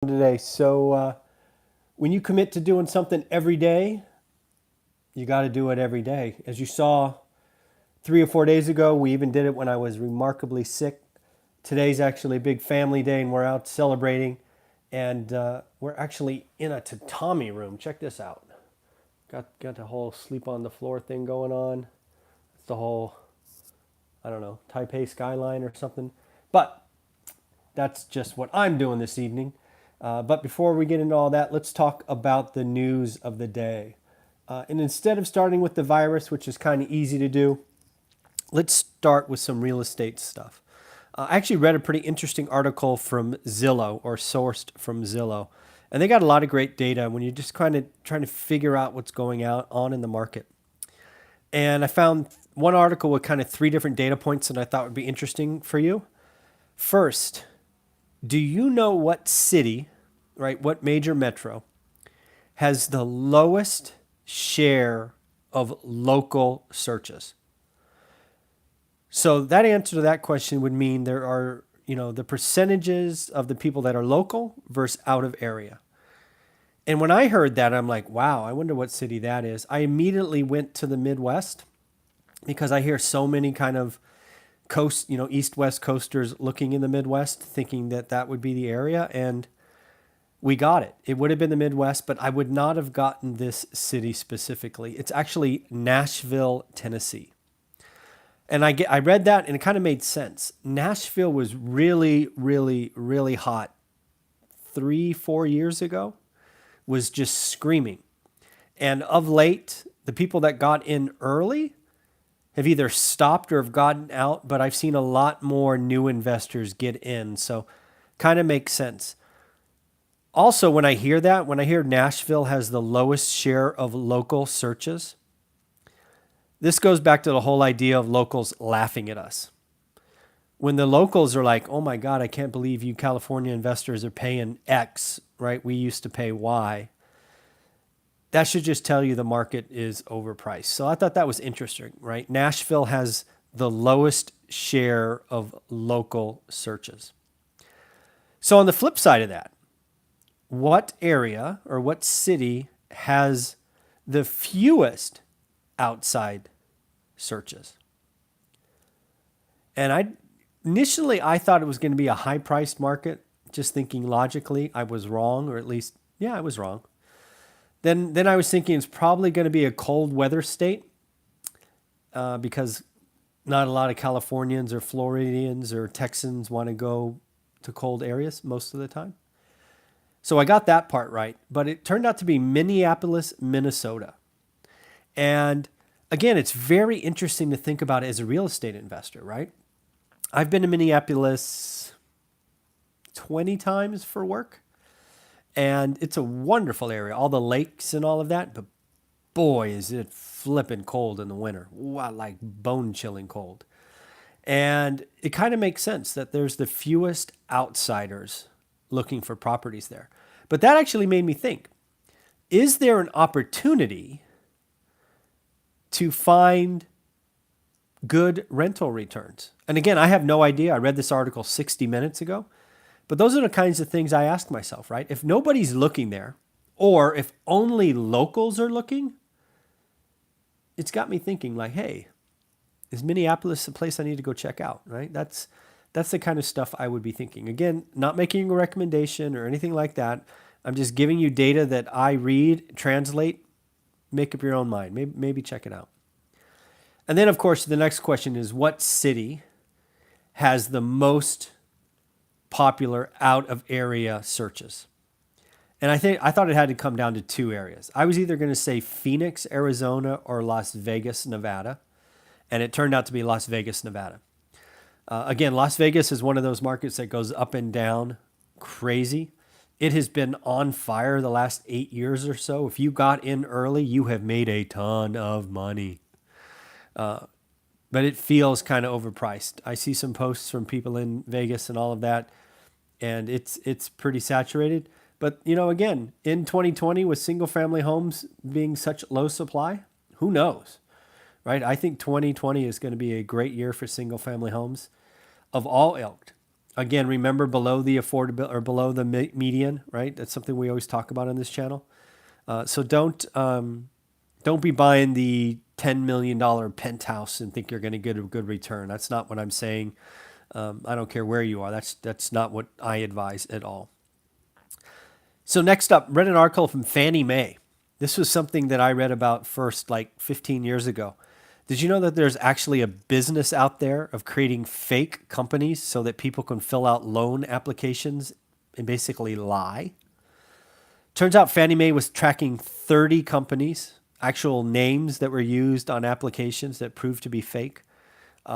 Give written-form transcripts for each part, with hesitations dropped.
Today. When you commit to doing something every day, you got to do it every day. As you saw 3 or 4 days ago, we even did it when I was remarkably sick. Today's actually a big family day, and we're out celebrating. And we're actually in a tatami room. Check this out. Got the whole sleep on the floor thing going on. It's the whole, I don't know, Taipei skyline or something. But that's just what I'm doing this evening. But before we get into all that, let's talk about the news of the day. And instead of starting with the virus, which is kind of easy to do, let's start with some real estate stuff. I actually read a pretty interesting article from Zillow, or sourced from Zillow. And they got a lot of great data when you're just kind of trying to figure out what's going on in the market. And I found one article with kind of three different data points that I thought would be interesting for you. First, do you know what city, right, what major metro, has the lowest share of local searches? So that answer to that question would mean there are, the percentages of the people that are local versus out of area. And when I heard that, I'm like, wow, I wonder what city that is. I immediately went to the Midwest because I hear so many kind of coast, east-west coasters looking in the Midwest, thinking that that would be the area. And we got it. It would have been the Midwest, but I would not have gotten this city specifically. It's actually Nashville, Tennessee. And I read that and it kind of made sense. Nashville was really, really, really hot 3, 4 years ago, was just screaming. And of late, the people that got in early have either stopped or have gotten out, but I've seen a lot more new investors get in. So kind of makes sense. Also, when I hear Nashville has the lowest share of local searches, this goes back to the whole idea of locals laughing at us. When the locals are like, oh my God, I can't believe you California investors are paying X, right? We used to pay Y. That should just tell you the market is overpriced. So I thought that was interesting, right? Nashville has the lowest share of local searches. So on the flip side of that, what area or what city has the fewest outside searches? And initially I thought it was going to be a high priced market, just thinking logically. I was wrong, or at least, yeah, I was wrong. Then I was thinking it's probably going to be a cold weather state because not a lot of Californians or Floridians or Texans want to go to cold areas most of the time. So I got that part right, but it turned out to be Minneapolis, Minnesota. And again, it's very interesting to think about it as a real estate investor, right? I've been to Minneapolis 20 times for work, and it's a wonderful area, all the lakes and all of that, but boy, is it flipping cold in the winter. Wow, like bone-chilling cold. And it kind of makes sense that there's the fewest outsiders looking for properties there. But that actually made me think, is there an opportunity to find good rental returns? And again, I have no idea. I read this article 60 minutes ago, but those are the kinds of things I ask myself, right? If nobody's looking there, or if only locals are looking, it's got me thinking like, hey, is Minneapolis a place I need to go check out, right? That's the kind of stuff I would be thinking. Again, not making a recommendation or anything like that. I'm just giving you data that I read, translate, make up your own mind. Maybe check it out. And then, of course, the next question is, what city has the most popular out-of-area searches? And I thought it had to come down to two areas. I was either going to say Phoenix, Arizona, or Las Vegas, Nevada. And it turned out to be Las Vegas, Nevada. Again, Las Vegas is one of those markets that goes up and down crazy. It has been on fire the last 8 years or so. If you got in early, you have made a ton of money. But it feels kind of overpriced. I see some posts from people in Vegas and all of that, and it's pretty saturated. But, again, in 2020, with single family homes being such low supply, who knows, right? I think 2020 is going to be a great year for single family homes of all ilk. Again, remember below the affordable or below the median, right? That's something we always talk about on this channel. So don't be buying the $10 million penthouse and think you're going to get a good return. That's not what I'm saying. I don't care where you are. That's not what I advise at all. So next up, read an article from Fannie Mae. This was something that I read about first like 15 years ago. Did you know that there's actually a business out there of creating fake companies so that people can fill out loan applications and basically lie? Turns out Fannie Mae was tracking 30 companies, actual names that were used on applications that proved to be fake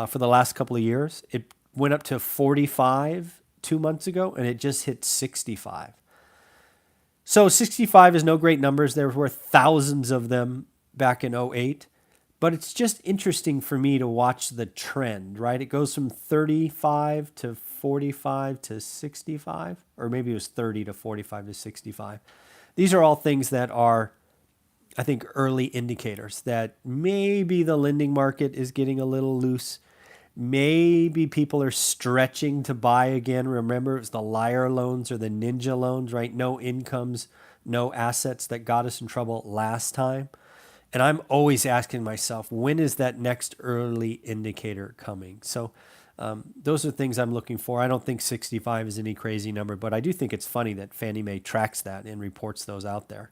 for the last couple of years. It went up to 45 2 months ago, and it just hit 65. So 65 is no great numbers. There were thousands of them back in '08. But it's just interesting for me to watch the trend, right? It goes from 35 to 45 to 65, or maybe it was 30 to 45 to 65. These are all things that are, I think, early indicators that maybe the lending market is getting a little loose. Maybe people are stretching to buy again. Remember, it was the liar loans or the ninja loans, right? No incomes, no assets that got us in trouble last time. And I'm always asking myself, when is that next early indicator coming? So those are things I'm looking for. I don't think 65 is any crazy number, but I do think it's funny that Fannie Mae tracks that and reports those out there.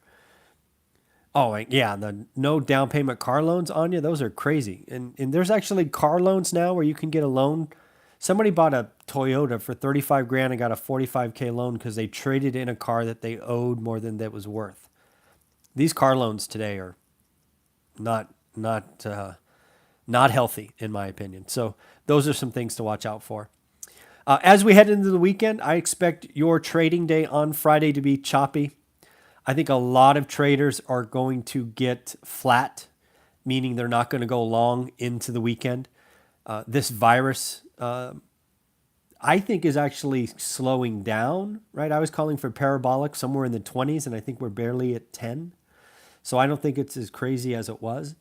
Oh, yeah, the no down payment car loans on you, those are crazy. And there's actually car loans now where you can get a loan. Somebody bought a Toyota for 35 grand and got a 45K loan because they traded in a car that they owed more than that was worth. These car loans today are not healthy, in my opinion. So those are some things to watch out for. As we head into the weekend, I expect your trading day on Friday to be choppy. I think a lot of traders are going to get flat, meaning they're not going to go long into the weekend. This virus, I think, is actually slowing down, right? I was calling for parabolic somewhere in the 20s, and I think we're barely at 10. So I don't think it's as crazy as it was.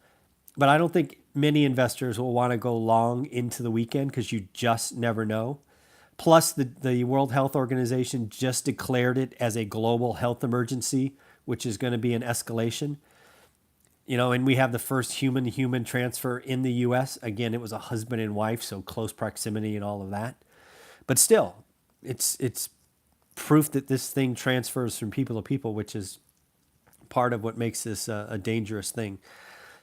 But I don't think many investors will want to go long into the weekend because you just never know. Plus, the World Health Organization just declared it as a global health emergency, which is going to be an escalation. And we have the first human-to-human transfer in the U.S. Again, it was a husband and wife, so close proximity and all of that. But still, it's proof that this thing transfers from people to people, which is part of what makes this a dangerous thing.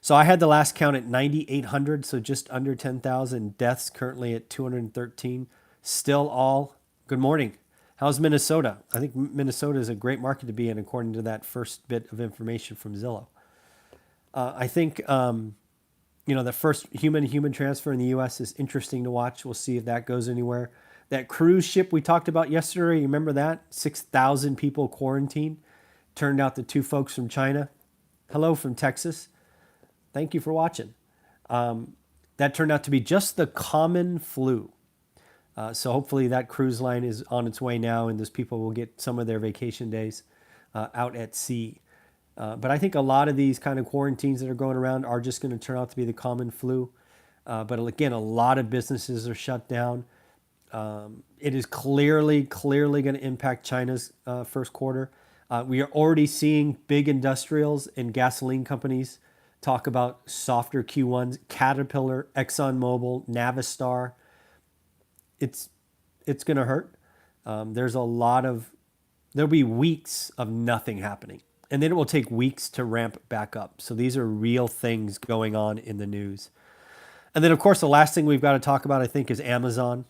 So I had the last count at 9,800, so just under 10,000 deaths, currently at 213. Still all good morning. How's Minnesota? I think Minnesota is a great market to be in, according to that first bit of information from Zillow. I think the first human transfer in the U.S. is interesting to watch. We'll see if that goes anywhere. That cruise ship we talked about yesterday, you remember that? 6,000 people quarantined. Turned out the two folks from China. Hello from Texas. Thank you for watching. That turned out to be just the common flu. So hopefully that cruise line is on its way now, and those people will get some of their vacation days out at sea. But I think a lot of these kind of quarantines that are going around are just going to turn out to be the common flu. But again, a lot of businesses are shut down. It is clearly going to impact China's first quarter. We are already seeing big industrials and gasoline companies talk about softer Q1s. Caterpillar, ExxonMobil, Navistar. It's going to hurt. There'll be weeks of nothing happening. And then it will take weeks to ramp back up. So these are real things going on in the news. And then, of course, the last thing we've got to talk about, I think, is Amazon.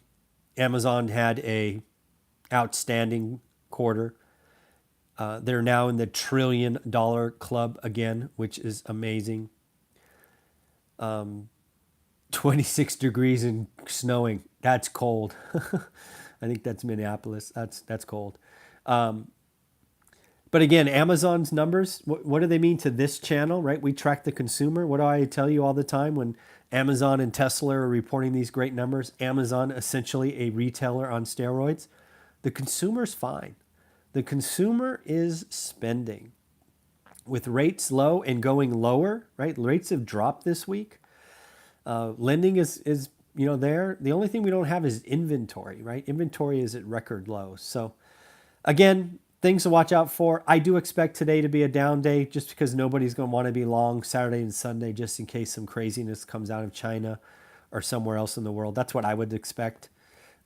Amazon had a outstanding quarter. They're now in the $1 trillion club again, which is amazing. 26 degrees and snowing. That's cold. I think that's Minneapolis. That's cold. But again, Amazon's numbers, what do they mean to this channel, right? We track the consumer. What do I tell you all the time when Amazon and Tesla are reporting these great numbers? Amazon, essentially a retailer on steroids. The consumer's fine. The consumer is spending. With rates low and going lower, right? Rates have dropped this week. Lending is there. The only thing we don't have is inventory, right? Inventory is at record lows. So again, things to watch out for. I do expect today to be a down day just because nobody's going to want to be long Saturday and Sunday just in case some craziness comes out of China or somewhere else in the world. That's what I would expect.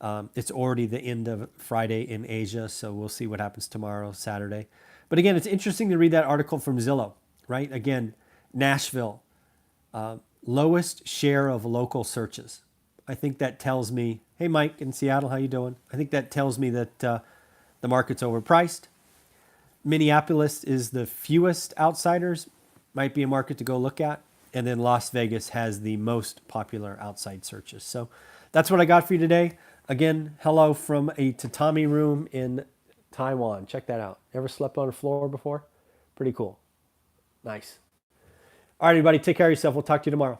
It's already the end of Friday in Asia, so we'll see what happens tomorrow, Saturday. But again, it's interesting to read that article from Zillow, right? Again, Nashville, lowest share of local searches. I think that tells me, hey, Mike in Seattle, how you doing? I think that tells me that the market's overpriced. Minneapolis is the fewest outsiders, might be a market to go look at. And then Las Vegas has the most popular outside searches. So that's what I got for you today. Again, hello from a tatami room in Taiwan. Check that out. Ever slept on a floor before? Pretty cool. Nice. All right, everybody, take care of yourself. We'll talk to you tomorrow.